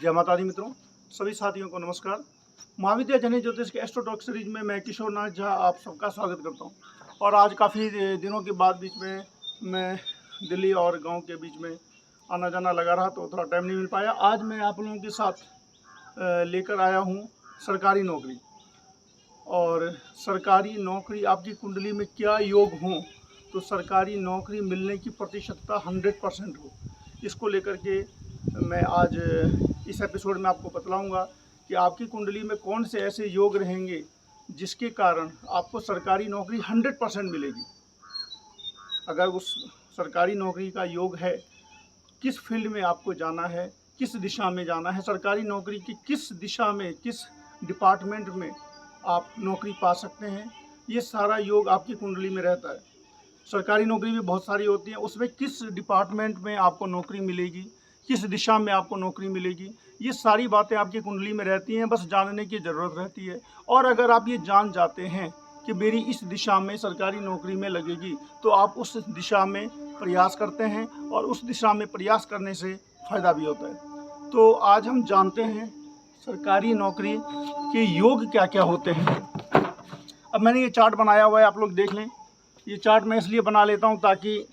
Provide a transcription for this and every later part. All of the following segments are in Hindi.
जय माता दी मित्रों, सभी साथियों को नमस्कार। महाविद्या जनहित ज्योतिष के एस्ट्रो टॉक सीरीज में मैं किशोर नाथ झा आप सबका स्वागत करता हूं। और आज काफ़ी दिनों के बाद बीच में मैं दिल्ली और गांव के बीच में आना जाना लगा रहा, तो थोड़ा टाइम नहीं मिल पाया। आज मैं आप लोगों के साथ लेकर आया हूं सरकारी नौकरी। और सरकारी नौकरी आपकी कुंडली में क्या योग हो तो सरकारी नौकरी मिलने की प्रतिशतता 100% हो, इसको लेकर के मैं आज इस एपिसोड में आपको बतलाऊंगा कि आपकी कुंडली में कौन से ऐसे योग रहेंगे जिसके कारण आपको सरकारी नौकरी 100% मिलेगी। अगर उस सरकारी नौकरी का योग है, किस फील्ड में आपको जाना है, किस दिशा में जाना है, सरकारी नौकरी की किस दिशा में, किस डिपार्टमेंट में आप नौकरी पा सकते हैं, ये सारा योग आपकी कुंडली में रहता है। सरकारी नौकरी भी बहुत सारी होती है, उसमें किस डिपार्टमेंट में आपको नौकरी मिलेगी, किस दिशा में आपको नौकरी मिलेगी, ये सारी बातें आपकी कुंडली में रहती हैं, बस जानने की ज़रूरत रहती है। और अगर आप ये जान जाते हैं कि मेरी इस दिशा में सरकारी नौकरी में लगेगी, तो आप उस दिशा में प्रयास करते हैं और उस दिशा में प्रयास करने से फ़ायदा भी होता है। तो आज हम जानते हैं सरकारी नौकरी के योग क्या क्या होते हैं। अब मैंने ये चार्ट बनाया हुआ है, आप लोग देख लें। ये चार्ट मैं इसलिए बना लेता हूँ ताकि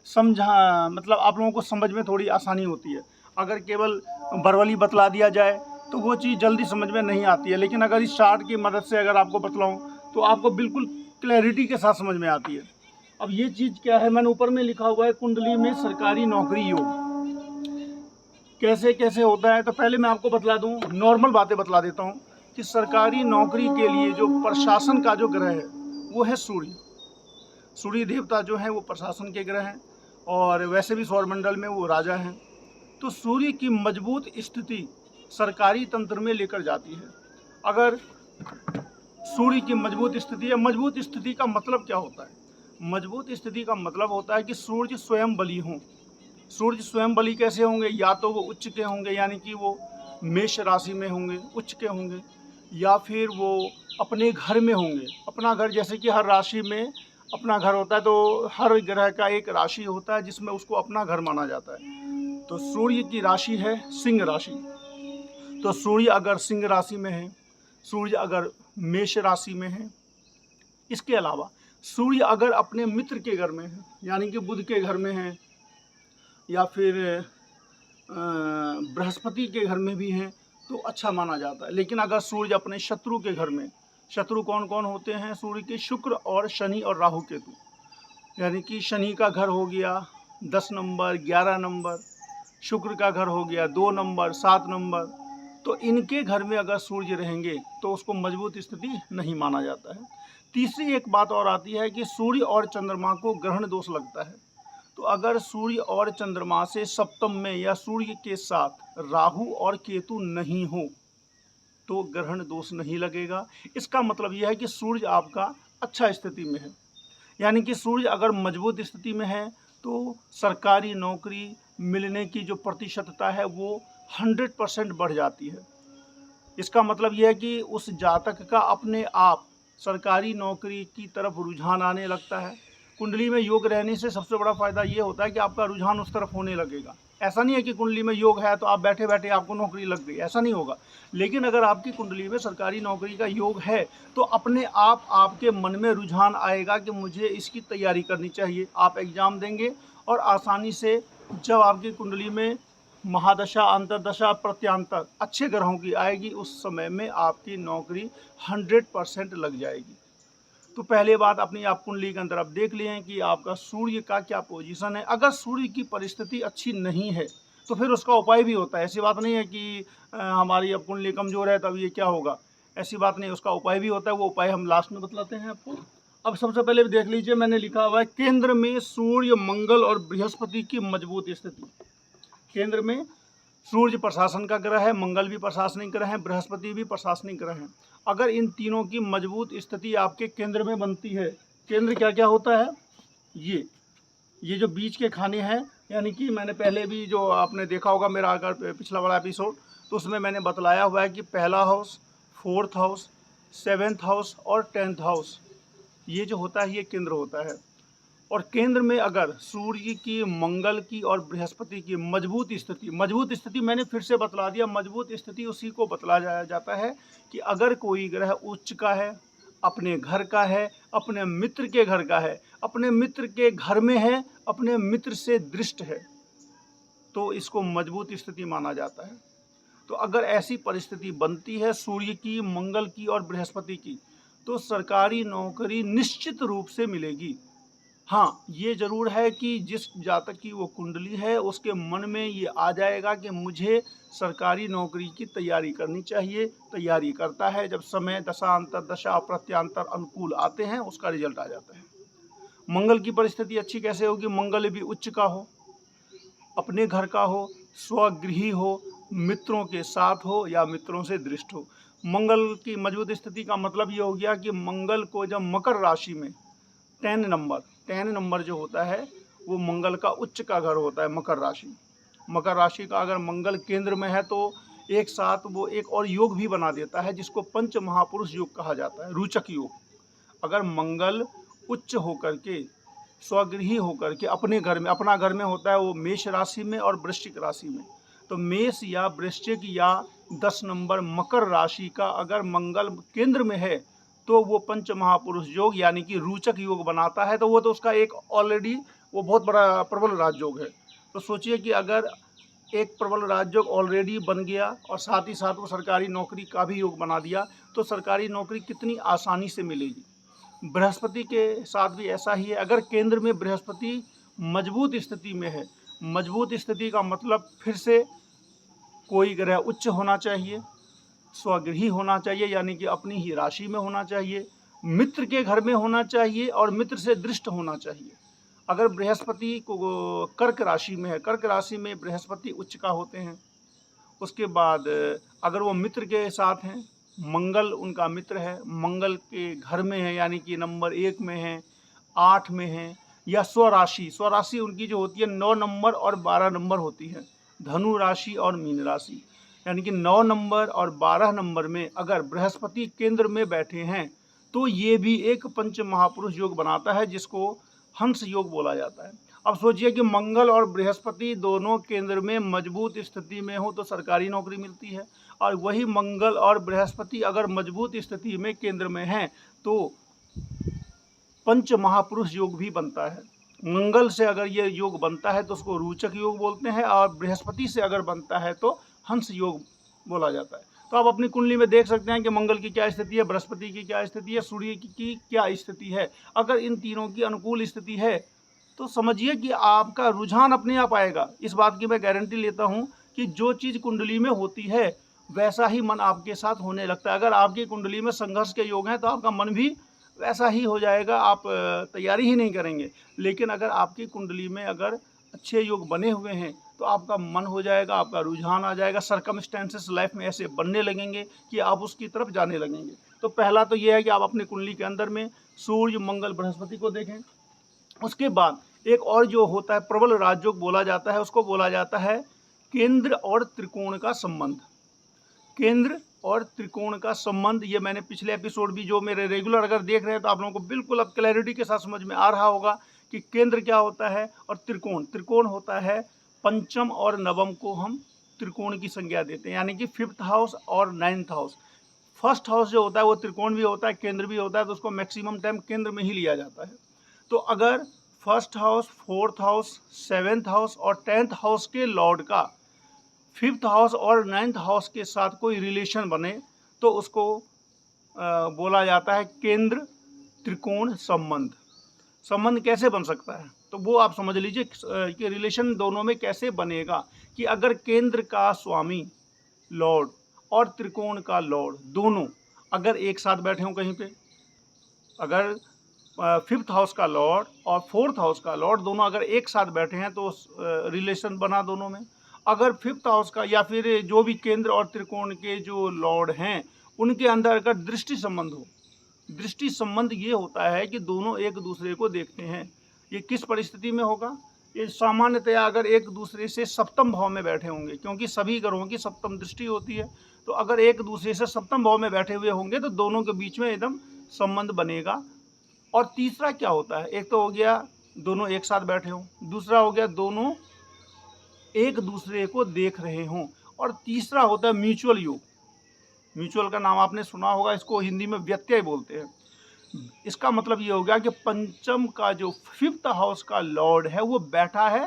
मतलब आप लोगों को समझ में थोड़ी आसानी होती है। अगर केवल वर्बली बतला दिया जाए तो वो चीज़ जल्दी समझ में नहीं आती है, लेकिन अगर इस चार्ट की मदद से अगर आपको बतलाऊं तो आपको बिल्कुल क्लैरिटी के साथ समझ में आती है। अब ये चीज़ क्या है, मैंने ऊपर में लिखा हुआ है कुंडली में सरकारी नौकरी योग कैसे कैसे होता है। तो पहले मैं आपको बतला दूँ, नॉर्मल बातें बतला देता हूँ कि सरकारी नौकरी के लिए जो प्रशासन का जो ग्रह है वो है सूर्य। सूर्य देवता जो हैं वो प्रशासन के ग्रह हैं और वैसे भी सौरमंडल में वो राजा हैं। तो सूर्य की मजबूत स्थिति सरकारी तंत्र में लेकर जाती है। अगर सूर्य की मजबूत स्थिति है, मजबूत स्थिति का मतलब क्या होता है? मजबूत स्थिति का मतलब होता है कि सूर्य स्वयं बली हों। सूर्य स्वयं बली कैसे होंगे? या तो वो उच्च के होंगे, यानी कि वो मेष राशि में होंगे, उच्च के होंगे, या फिर वो अपने घर में होंगे। अपना घर, जैसे कि हर राशि में अपना घर होता है, तो हर ग्रह का एक राशि होता है जिसमें उसको अपना घर माना जाता है। तो सूर्य की राशि है सिंह राशि। तो सूर्य अगर सिंह राशि में है, सूर्य अगर मेष राशि में है, इसके अलावा सूर्य अगर अपने मित्र के घर में है, यानी कि बुध के घर में है, या फिर बृहस्पति के घर में भी है, तो अच्छा माना जाता है। लेकिन अगर सूर्य अपने शत्रु के घर में, शत्रु कौन कौन होते हैं? सूर्य के शुक्र और शनि और राहु केतु, यानी कि शनि का घर हो गया 10 नंबर, 11 नंबर, शुक्र का घर हो गया 2 नंबर, 7 नंबर। तो इनके घर में अगर सूर्य रहेंगे तो उसको मजबूत स्थिति नहीं माना जाता है। तीसरी एक बात और आती है कि सूर्य और चंद्रमा को ग्रहण दोष लगता है। तो अगर सूर्य और चंद्रमा से सप्तम में या सूर्य के साथ राहु और केतु नहीं हो तो ग्रहण दोष नहीं लगेगा। इसका मतलब यह है कि सूर्य आपका अच्छा स्थिति में है, यानी कि सूर्य अगर मजबूत स्थिति में है तो सरकारी नौकरी मिलने की जो प्रतिशतता है वो 100% बढ़ जाती है। इसका मतलब यह है कि उस जातक का अपने आप सरकारी नौकरी की तरफ रुझान आने लगता है। कुंडली में योग रहने से सबसे बड़ा फ़ायदा ये होता है कि आपका रुझान उस तरफ होने लगेगा। ऐसा नहीं है कि कुंडली में योग है तो आप बैठे बैठे आपको नौकरी लग गई, ऐसा नहीं होगा। लेकिन अगर आपकी कुंडली में सरकारी नौकरी का योग है तो अपने आप आपके मन में रुझान आएगा कि मुझे इसकी तैयारी करनी चाहिए। आप एग्ज़ाम देंगे और आसानी से, जब आपकी कुंडली में महादशा, अंतरदशा, प्रत्यांतर अच्छे ग्रहों की आएगी, उस समय में आपकी नौकरी 100% लग जाएगी। तो पहले बात अपनी आप कुंडली के अंदर आप देख लिए हैं कि आपका सूर्य का क्या पोजीशन है। अगर सूर्य की परिस्थिति अच्छी नहीं है तो फिर उसका उपाय भी होता है। ऐसी बात नहीं है कि हमारी अब कुंडली कमज़ोर है तब ये क्या होगा, ऐसी बात नहीं, उसका उपाय भी होता है। वो उपाय हम लास्ट में बतलाते हैं आपको। अब सबसे पहले देख लीजिए, मैंने लिखा हुआ है केंद्र में सूर्य, मंगल और बृहस्पति की मजबूत स्थिति। केंद्र में सूर्य प्रशासन का ग्रह है, मंगल भी प्रशासनिक ग्रह है, बृहस्पति भी प्रशासनिक ग्रह है। अगर इन तीनों की मजबूत स्थिति आपके केंद्र में बनती है, केंद्र क्या क्या होता है? ये जो बीच के खाने हैं, यानी कि मैंने पहले भी जो आपने देखा होगा मेरा अगर पिछला वाला एपिसोड, तो उसमें मैंने बतलाया हुआ है कि पहला house, 4th house, 7th house और 10th हाउस, ये जो होता है ये केंद्र होता है। और केंद्र में अगर सूर्य की, मंगल की और बृहस्पति की मजबूत स्थिति मैंने फिर से बतला दिया, मजबूत स्थिति उसी को बतलाया जाता है कि अगर कोई ग्रह उच्च का है, अपने घर का है, अपने मित्र के घर का है, अपने मित्र के घर में है, अपने मित्र से दृष्ट है, तो इसको मजबूत स्थिति माना जाता है। तो अगर ऐसी परिस्थिति बनती है सूर्य की, मंगल की और बृहस्पति की, तो सरकारी नौकरी निश्चित रूप से मिलेगी। हाँ, ये ज़रूर है कि जिस जातक की वो कुंडली है उसके मन में ये आ जाएगा कि मुझे सरकारी नौकरी की तैयारी करनी चाहिए, तैयारी करता है। जब समय, दशांतर, दशा प्रत्यांतर अनुकूल आते हैं, उसका रिजल्ट आ जाता है। मंगल की परिस्थिति अच्छी कैसे होगी? मंगल भी उच्च का हो, अपने घर का हो, स्वगृही हो, मित्रों के साथ हो या मित्रों से दृष्ट हो। मंगल की मजबूत स्थिति का मतलब ये हो गया कि मंगल को जब मकर राशि में 10 नंबर जो होता है वो मंगल का उच्च का घर होता है। मकर राशि का अगर मंगल केंद्र में है तो एक साथ वो एक और योग भी बना देता है जिसको पंच महापुरुष योग कहा जाता है, रोचक योग। अगर मंगल उच्च होकर के, स्वगृही होकर के अपने घर में, अपना घर में होता है वो मेष राशि में और वृश्चिक राशि में, तो मेष या वृश्चिक या 10 नंबर मकर राशि का अगर मंगल केंद्र में है तो वो पंच महापुरुष योग यानी कि रोचक योग बनाता है। तो वो तो उसका एक ऑलरेडी वो बहुत बड़ा प्रबल राजयोग है। तो सोचिए कि अगर एक प्रबल राजयोग ऑलरेडी बन गया और साथ ही साथ वो सरकारी नौकरी का भी योग बना दिया, तो सरकारी नौकरी कितनी आसानी से मिलेगी। बृहस्पति के साथ भी ऐसा ही है। अगर केंद्र में बृहस्पति मजबूत स्थिति में है, मजबूत स्थिति का मतलब फिर से कोई ग्रह उच्च होना चाहिए, स्वगृही होना चाहिए यानी कि अपनी ही राशि में होना चाहिए, मित्र के घर में होना चाहिए और मित्र से दृष्ट होना चाहिए। अगर बृहस्पति को कर्क राशि में है, कर्क राशि में बृहस्पति उच्च का होते हैं। उसके बाद अगर वो मित्र के साथ हैं, मंगल उनका मित्र है, मंगल के घर में है यानी कि नंबर 1 में है, 8 में है, या स्वराशि उनकी जो होती है 9 नंबर और 12 नंबर होती है, धनु राशि और मीन राशि। यानी कि 9 नंबर और 12 नंबर में अगर बृहस्पति केंद्र में बैठे हैं तो ये भी एक पंच महापुरुष योग बनाता है जिसको हंस योग बोला जाता है। अब सोचिए कि मंगल और बृहस्पति दोनों केंद्र में मजबूत स्थिति में हो तो सरकारी नौकरी मिलती है, और वही मंगल और बृहस्पति अगर मजबूत स्थिति में केंद्र में हैं तो पंच महापुरुष योग भी बनता है। मंगल से अगर ये योग बनता है तो उसको रोचक योग बोलते हैं, और बृहस्पति से अगर बनता है तो हंस योग बोला जाता है। तो आप अपनी कुंडली में देख सकते हैं कि मंगल की क्या स्थिति है, बृहस्पति की क्या स्थिति है, सूर्य की क्या स्थिति है। अगर इन तीनों की अनुकूल स्थिति है तो समझिए कि आपका रुझान अपने आप आएगा। इस बात की मैं गारंटी लेता हूँ कि जो चीज़ कुंडली में होती है वैसा ही मन आपके साथ होने लगता है। अगर आपकी कुंडली में संघर्ष के योग हैं तो आपका मन भी वैसा ही हो जाएगा, आप तैयारी ही नहीं करेंगे। लेकिन अगर आपकी कुंडली में अगर अच्छे योग बने हुए हैं तो आपका मन हो जाएगा, आपका रुझान आ जाएगा, सर्कमस्टेंसेस लाइफ में ऐसे बनने लगेंगे कि आप उसकी तरफ जाने लगेंगे। तो पहला तो ये है कि आप अपनी कुंडली के अंदर में सूर्य, मंगल, बृहस्पति को देखें। उसके बाद एक और जो होता है प्रबल राजयोग बोला जाता है, उसको बोला जाता है केंद्र और त्रिकोण का संबंध। केंद्र और त्रिकोण का संबंध, ये मैंने पिछले एपिसोड भी जो मेरे रेगुलर अगर देख रहे हैं तो आप लोगों को बिल्कुल अब क्लैरिटी के साथ समझ में आ रहा होगा कि केंद्र क्या होता है और त्रिकोण होता है पंचम और नवम को हम त्रिकोण की संज्ञा देते हैं, यानी कि 5th हाउस और 9th हाउस। फर्स्ट हाउस जो होता है वो त्रिकोण भी होता है, केंद्र भी होता है, तो उसको मैक्सिमम टाइम केंद्र में ही लिया जाता है। तो अगर first house, 4th house, 7th house और 10th हाउस के लॉर्ड का 5th हाउस और 9th हाउस के साथ कोई रिलेशन बने तो उसको बोला जाता है केंद्र त्रिकोण संबंध कैसे बन सकता है तो वो आप समझ लीजिए कि रिलेशन दोनों में कैसे बनेगा कि अगर केंद्र का स्वामी लॉर्ड और त्रिकोण का लॉर्ड दोनों अगर एक साथ बैठे हों कहीं पे, अगर 5th हाउस का लॉर्ड और 4th हाउस का लॉर्ड दोनों अगर एक साथ बैठे हैं तो रिलेशन बना दोनों में। अगर 5th हाउस का या फिर जो भी केंद्र और त्रिकोण के जो लॉर्ड हैं उनके अंदर अगर दृष्टि संबंध हो, दृष्टि संबंध ये होता है कि दोनों एक दूसरे को देखते हैं। ये किस परिस्थिति में होगा? ये सामान्यतया अगर एक दूसरे से सप्तम भाव में बैठे होंगे, क्योंकि सभी ग्रहों की सप्तम दृष्टि होती है। तो अगर एक दूसरे से सप्तम भाव में बैठे हुए होंगे तो दोनों के बीच में एकदम संबंध बनेगा। और तीसरा क्या होता है, एक तो हो गया दोनों एक साथ बैठे हों। दूसरा हो गया दोनों एक दूसरे को देख रहे हों। और तीसरा होता है म्यूचुअल योग। म्यूचुअल का नाम आपने सुना होगा, इसको हिंदी में व्यत्यय बोलते हैं। इसका मतलब ये हो गया कि पंचम का जो 5th हाउस का लॉर्ड है वो बैठा है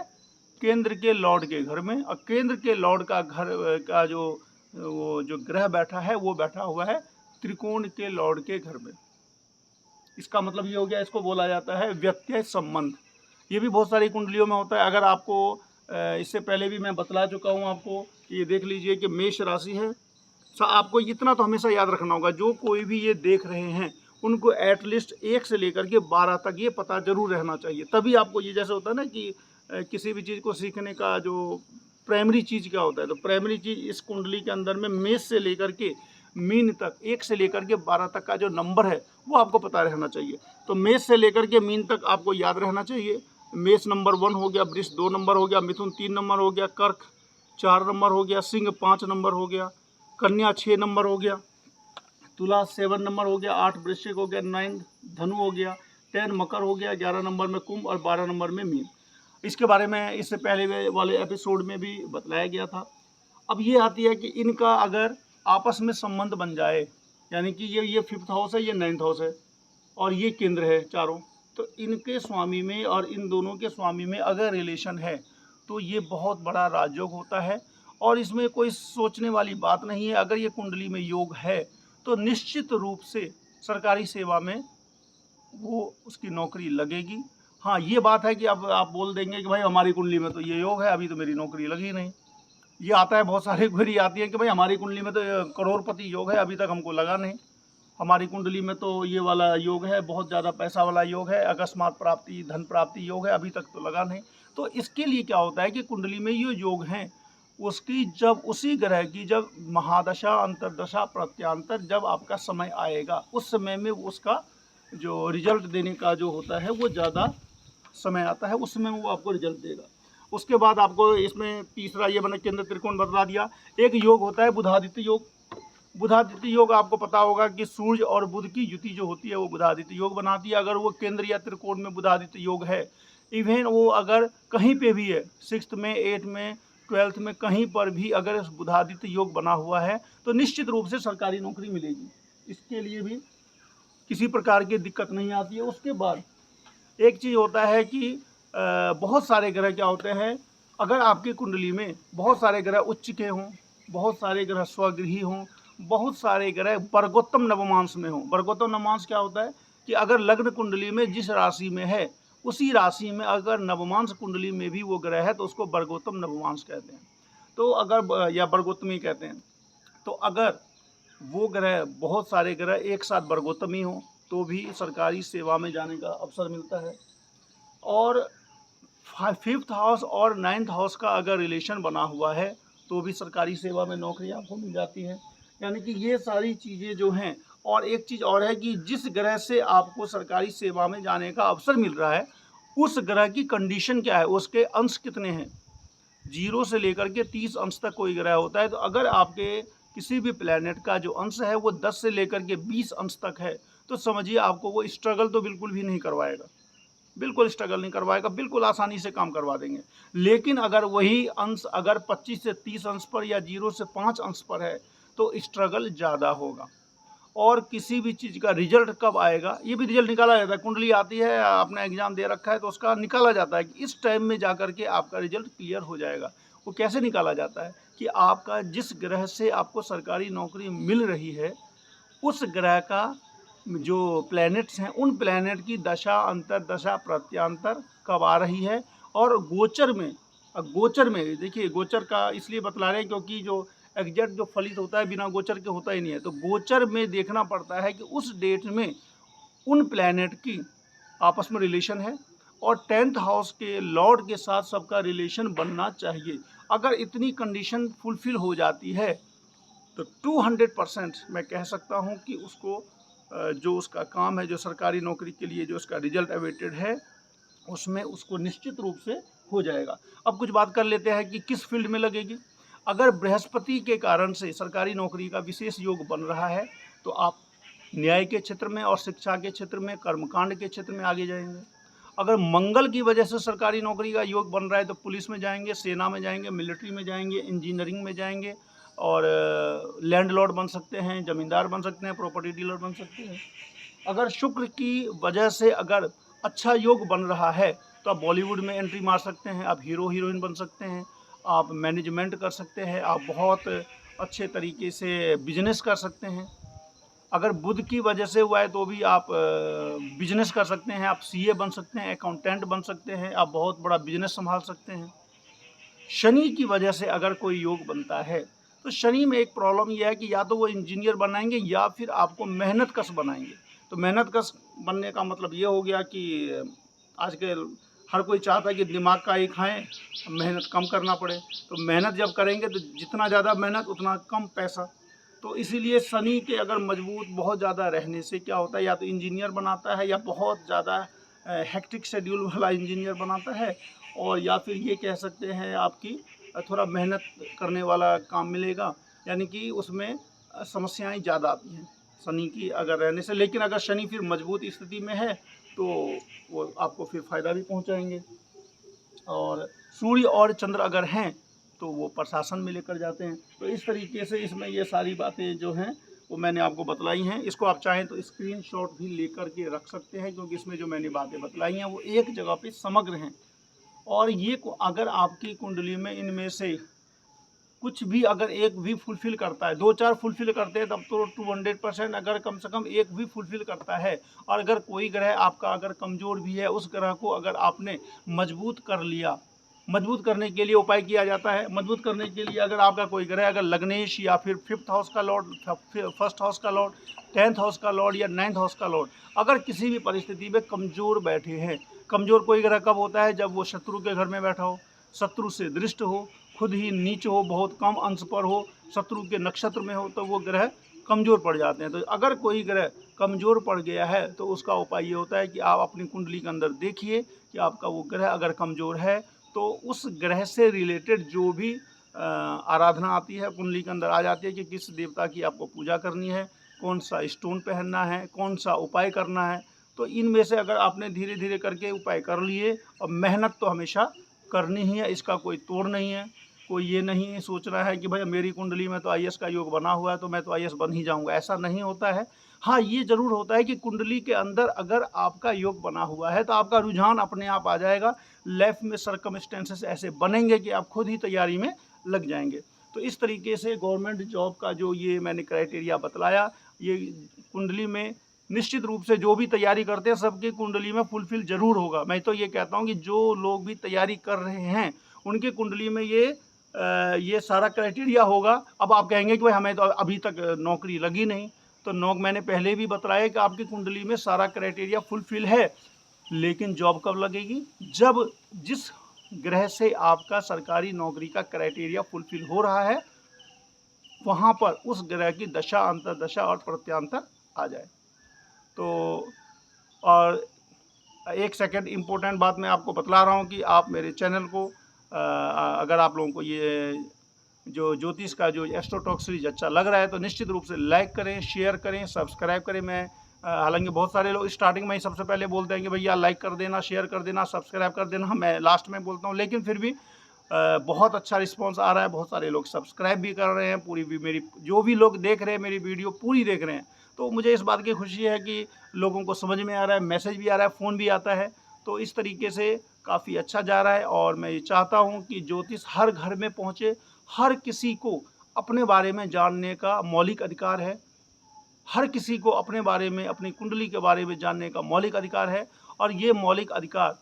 केंद्र के लॉर्ड के घर में, और केंद्र के लॉर्ड का घर का जो ग्रह बैठा है वो बैठा हुआ है त्रिकोण के लॉर्ड के घर में। इसका मतलब ये हो गया, इसको बोला जाता है व्यत्यय संबंध। ये भी बहुत सारी कुंडलियों में होता है। अगर आपको इससे पहले भी मैं बतला चुका हूँ आपको, कि ये देख लीजिए कि मेष राशि है। आपको इतना तो हमेशा याद रखना होगा, जो कोई भी ये देख रहे हैं उनको एटलीस्ट 1 से लेकर के 12 तक ये पता जरूर रहना चाहिए। तभी आपको ये, जैसे होता है ना कि किसी भी चीज़ को सीखने का जो प्राइमरी चीज़ क्या होता है, तो प्राइमरी चीज़ इस कुंडली के अंदर में मेष से लेकर के मीन तक, 1 से लेकर के 12 तक का जो नंबर है वो आपको पता रहना चाहिए। तो मेष से लेकर के मीन तक आपको याद रहना चाहिए। मेष नंबर 1 हो गया, वृष 2 नंबर हो गया, मिथुन 3 नंबर हो गया, कर्क 4 नंबर हो गया, सिंह 5 नंबर हो गया, कन्या 6 नंबर हो गया, तुला 7 नंबर हो गया, 8 वृश्चिक हो गया, 9 धनु हो गया, 10 मकर हो गया, 11 नंबर में कुंभ और 12 नंबर में मीन। इसके बारे में इससे पहले वाले एपिसोड में भी बतलाया गया था। अब ये आती है कि इनका अगर आपस में संबंध बन जाए, यानी कि ये 5th हाउस है, ये 9th हाउस है और ये केंद्र है चारों, तो इनके स्वामी में और इन दोनों के स्वामी में अगर रिलेशन है तो ये बहुत बड़ा राजयोग होता है। और इसमें कोई सोचने वाली बात नहीं है। अगर ये कुंडली में योग है तो निश्चित रूप से सरकारी सेवा में वो उसकी नौकरी लगेगी। हाँ, ये बात है कि अब आप बोल देंगे कि भाई हमारी कुंडली में तो ये योग है, अभी तो मेरी नौकरी लगी नहीं। ये आता है, बहुत सारी क्वेरी आती है कि भाई हमारी कुंडली में तो करोड़पति योग है, अभी तक हमको लगा नहीं। हमारी कुंडली में तो ये वाला योग है, बहुत ज़्यादा पैसा वाला योग है, अकस्मात प्राप्ति, धन प्राप्ति योग है, अभी तक तो लगा नहीं। तो इसके लिए क्या होता है कि कुंडली में ये योग हैं, उसकी जब उसी ग्रह की जब महादशा, अंतरदशा, प्रत्यांतर जब आपका समय आएगा, उस समय में उसका जो रिजल्ट देने का जो होता है वो ज़्यादा समय आता है, उस समय वो आपको रिजल्ट देगा। उसके बाद आपको इसमें तीसरा ये मैंने केंद्र त्रिकोण बतला दिया। एक योग होता है बुधादित्य योग। बुधादित्य योग आपको पता होगा कि सूर्य और बुध की युति जो होती है वो बुधादित्य योग बनाती है। अगर वो केंद्र या त्रिकोण में बुधादित्य योग है, इवन वो अगर कहीं पे भी है, 6th में, 8th में, 12th में, कहीं पर भी अगर बुधादित्य योग बना हुआ है तो निश्चित रूप से सरकारी नौकरी मिलेगी। इसके लिए भी किसी प्रकार की दिक्कत नहीं आती है। उसके बाद एक चीज़ होता है कि बहुत सारे ग्रह क्या होते हैं, अगर आपकी कुंडली में बहुत सारे ग्रह उच्च के हों, बहुत सारे ग्रह स्वगृही हों, बहुत सारे ग्रह वर्गोत्तम नवमांश में हों। वर्गोत्तम नवमांश क्या होता है कि अगर लग्न कुंडली में जिस राशि में है उसी राशि में अगर नवमांश कुंडली में भी वो ग्रह है तो उसको वर्गोत्तम नवमांश कहते हैं। तो अगर, या वर्गोत्तमी कहते हैं। तो अगर वो ग्रह, बहुत सारे ग्रह एक साथ वर्गोत्तमी हों तो भी सरकारी सेवा में जाने का अवसर मिलता है। और 5th हाउस और 9th हाउस का अगर रिलेशन बना हुआ है तो भी सरकारी सेवा में नौकरी आपको मिल जाती है। यानी कि ये सारी चीज़ें जो हैं। और एक चीज़ और है कि जिस ग्रह से आपको सरकारी सेवा में जाने का अवसर मिल रहा है उस ग्रह की कंडीशन क्या है, उसके अंश कितने हैं। 0 से लेकर के 30 अंश तक कोई ग्रह होता है। तो अगर आपके किसी भी प्लैनेट का जो अंश है वो 10 से लेकर के 20 अंश तक है तो समझिए आपको वो स्ट्रगल तो बिल्कुल भी नहीं करवाएगा, बिल्कुल स्ट्रगल नहीं करवाएगा, बिल्कुल आसानी से काम करवा देंगे। लेकिन अगर वही अंश अगर 25 से 30 अंश पर या 0 से 5 अंश पर है तो स्ट्रगल ज़्यादा होगा। और किसी भी चीज़ का रिजल्ट कब आएगा, ये भी रिजल्ट निकाला जाता है। कुंडली आती है, आपने एग्जाम दे रखा है तो उसका निकाला जाता है कि इस टाइम में जा कर के आपका रिजल्ट क्लियर हो जाएगा। वो कैसे निकाला जाता है कि आपका जिस ग्रह से आपको सरकारी नौकरी मिल रही है उस ग्रह का जो प्लैनेट्स हैं उन प्लैनेट की दशा, अंतरदशा, प्रत्यांतर कब आ रही है। और गोचर में, गोचर में देखिए, गोचर का इसलिए बतला रहे हैं क्योंकि जो एग्जैक्ट जो फलित होता है बिना गोचर के होता ही नहीं है। तो गोचर में देखना पड़ता है कि उस डेट में उन प्लैनेट की आपस में रिलेशन है और 10th हाउस के लॉर्ड के साथ सबका रिलेशन बनना चाहिए। अगर इतनी कंडीशन फुलफिल हो जाती है तो 200% मैं कह सकता हूं कि उसको जो उसका काम है, जो सरकारी नौकरी के लिए जो उसका रिजल्ट अवेटेड है, उसमें उसको निश्चित रूप से हो जाएगा। अब कुछ बात कर लेते हैं कि किस फील्ड में लगेगी। अगर बृहस्पति के कारण से सरकारी नौकरी का विशेष योग बन रहा है तो आप न्याय के क्षेत्र में और शिक्षा के क्षेत्र में, कर्मकांड के क्षेत्र में आगे जाएंगे। अगर मंगल की वजह से सरकारी नौकरी का योग बन रहा है तो पुलिस में जाएंगे, सेना में जाएंगे, मिलिट्री में जाएंगे, इंजीनियरिंग में जाएंगे और लैंडलॉर्ड बन सकते हैं, ज़मींदार बन सकते हैं, प्रॉपर्टी डीलर बन सकते हैं। अगर शुक्र की वजह से अगर अच्छा योग बन रहा है तो आप बॉलीवुड में एंट्री मार सकते हैं, आप हीरो हीरोइन बन सकते हैं, आप मैनेजमेंट कर सकते हैं, आप बहुत अच्छे तरीके से बिजनेस कर सकते हैं। अगर बुध की वजह से हुआ है तो भी आप बिजनेस कर सकते हैं, आप सीए बन सकते हैं, अकाउंटेंट बन सकते हैं, आप बहुत बड़ा बिजनेस संभाल सकते हैं। शनि की वजह से अगर कोई योग बनता है तो शनि में एक प्रॉब्लम यह है कि या तो वो इंजीनियर बनाएंगे या फिर आपको मेहनत कश बनाएंगे। तो मेहनत कश बनने का मतलब ये हो गया कि आजकल हर कोई चाहता है कि दिमाग का ही खाएं, मेहनत कम करना पड़े। तो मेहनत जब करेंगे तो जितना ज़्यादा मेहनत उतना कम पैसा। तो इसीलिए शनि के अगर मजबूत बहुत ज़्यादा रहने से क्या होता है, या तो इंजीनियर बनाता है या बहुत ज़्यादा हेक्टिक शेड्यूल वाला इंजीनियर बनाता है, और या फिर ये कह सकते हैं आपकी थोड़ा मेहनत करने वाला काम मिलेगा, यानी कि उसमें समस्याएं ज़्यादा आती हैं शनि की अगर रहने से। लेकिन अगर शनि फिर मजबूत स्थिति में है तो वो आपको फिर फ़ायदा भी पहुंचाएंगे। और सूर्य और चंद्र अगर हैं तो वो प्रशासन में लेकर जाते हैं। तो इस तरीके से इसमें ये सारी बातें जो हैं वो मैंने आपको बतलाई हैं। इसको आप चाहें तो स्क्रीनशॉट भी लेकर के रख सकते हैं, क्योंकि इसमें जो मैंने बातें बतलाई हैं वो एक जगह पे समग्र हैं। और ये अगर आपकी कुंडली में इनमें से कुछ भी अगर एक भी फुलफिल करता है, 2-4 फुलफिल करते हैं तब तो 200%, अगर कम से कम एक भी फुलफिल करता है, और अगर कोई ग्रह आपका अगर कमज़ोर भी है, उस ग्रह को अगर आपने मजबूत कर लिया, मजबूत करने के लिए उपाय किया जाता है। मजबूत करने के लिए अगर आपका कोई ग्रह अगर लग्नेश या फिर 5th हाउस का लॉर्ड, 1st हाउस का लॉर्ड, 10th हाउस का लॉर्ड या 9th हाउस का लॉर्ड अगर किसी भी परिस्थिति में कमज़ोर बैठे हैं। कमज़ोर कोई ग्रह कब होता है? जब वो शत्रु के घर में बैठा हो, शत्रु से दृष्ट हो, खुद ही नीच हो, बहुत कम अंश पर हो, शत्रु के नक्षत्र में हो, तो वो ग्रह कमज़ोर पड़ जाते हैं। तो अगर कोई ग्रह कमज़ोर पड़ गया है तो उसका उपाय ये होता है कि आप अपनी कुंडली के अंदर देखिए कि आपका वो ग्रह अगर कमज़ोर है तो उस ग्रह से रिलेटेड जो भी आराधना आती है कुंडली के अंदर आ जाती है कि किस देवता की आपको पूजा करनी है, कौन सा स्टोन पहनना है, कौन सा उपाय करना है। तो इनमें से अगर आपने धीरे धीरे करके उपाय कर लिए, और मेहनत तो हमेशा करनी ही है, इसका कोई तोड़ नहीं है। कोई ये नहीं सोच रहा है कि भाई मेरी कुंडली में तो आईएएस का योग बना हुआ है तो मैं तो आईएएस बन ही जाऊंगा, ऐसा नहीं होता है। हाँ, ये ज़रूर होता है कि कुंडली के अंदर अगर आपका योग बना हुआ है तो आपका रुझान अपने आप आ जाएगा। लाइफ में सर्कमस्टेंसेस ऐसे बनेंगे कि आप खुद ही तैयारी में लग जाएंगे। तो इस तरीके से गवर्नमेंट जॉब का जो ये मैंने क्राइटेरिया बतलाया, ये कुंडली में निश्चित रूप से जो भी तैयारी करते हैं सबकी कुंडली में फुलफिल जरूर होगा। मैं तो ये कहता हूँ कि जो लोग भी तैयारी कर रहे हैं उनके कुंडली में ये सारा क्राइटेरिया होगा। अब आप कहेंगे कि भाई हमें तो अभी तक नौकरी लगी नहीं, तो मैंने पहले भी बताया कि आपकी कुंडली में सारा क्राइटेरिया फुलफिल है, लेकिन जॉब कब लगेगी? जब जिस ग्रह से आपका सरकारी नौकरी का क्राइटेरिया फुलफिल हो रहा है वहाँ पर उस ग्रह की दशा, अंतर्दशा और प्रत्यांतर आ जाए। तो और एक सेकंड इम्पोर्टेंट बात मैं आपको बतला रहा हूँ कि आप मेरे चैनल को अगर आप लोगों को ये जो ज्योतिष का जो एस्ट्रो टॉक सीरीज अच्छा लग रहा है तो निश्चित रूप से लाइक करें, शेयर करें, सब्सक्राइब करें। मैं हालांकि बहुत सारे लोग स्टार्टिंग में ही सबसे पहले बोलते हैं कि भैया लाइक कर देना, शेयर कर देना, सब्सक्राइब कर देना, मैं लास्ट में बोलता हूँ, लेकिन फिर भी बहुत अच्छा रिस्पांस आ रहा है। बहुत सारे लोग सब्सक्राइब भी कर रहे हैं, पूरी भी मेरी जो भी लोग देख रहे हैं मेरी वीडियो पूरी देख रहे हैं, तो मुझे इस बात की खुशी है कि लोगों को समझ में आ रहा है, मैसेज भी आ रहा है, फ़ोन भी आता है। तो इस तरीके से काफ़ी अच्छा जा रहा है और मैं ये चाहता हूँ कि ज्योतिष हर घर में पहुँचे। हर किसी को अपने बारे में जानने का मौलिक अधिकार है। हर किसी को अपने बारे में, अपनी कुंडली के बारे में जानने का मौलिक अधिकार है, और ये मौलिक अधिकार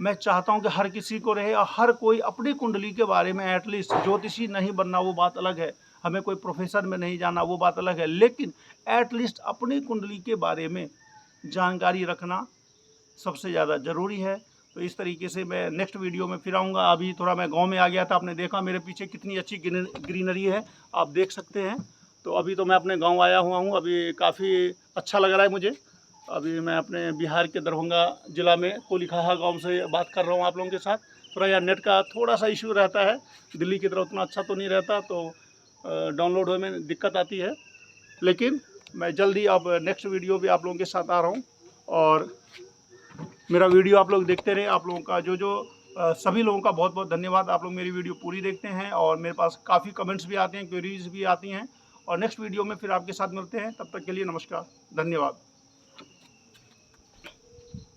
मैं चाहता हूं कि हर किसी को रहे, और हर कोई अपनी कुंडली के बारे में एटलीस्ट, ज्योतिषी नहीं बनना वो बात अलग है, हमें कोई प्रोफेसर में नहीं जाना वो बात अलग है, लेकिन एटलीस्ट अपनी कुंडली के बारे में जानकारी रखना सबसे ज़्यादा ज़रूरी है। तो इस तरीके से मैं नेक्स्ट वीडियो में फिर आऊँगा। अभी थोड़ा मैं गांव में आ गया था, आपने देखा मेरे पीछे कितनी अच्छी ग्रीनरी है, आप देख सकते हैं। तो अभी तो मैं अपने गांव आया हुआ हूँ, अभी काफ़ी अच्छा लग रहा है मुझे। अभी मैं अपने बिहार के दरभंगा ज़िला में कोलिखाहा गाँव से बात कर रहा हूँ आप लोगों के साथ। थोड़ा यहाँ नेट का थोड़ा सा इशू रहता है, दिल्ली की तरह उतना अच्छा तो नहीं रहता, तो डाउनलोड होने में दिक्कत आती है, लेकिन मैं जल्दी अब नेक्स्ट वीडियो भी आप लोगों के साथ आ रहा हूँ। और मेरा वीडियो आप लोग देखते रहे। आप लोगों का सभी लोगों का बहुत बहुत धन्यवाद। आप लोग मेरी वीडियो पूरी देखते हैं और मेरे पास काफ़ी कमेंट्स भी आते हैं, क्वेरीज भी आती हैं। और नेक्स्ट वीडियो में फिर आपके साथ मिलते हैं। तब तक के लिए नमस्कार, धन्यवाद।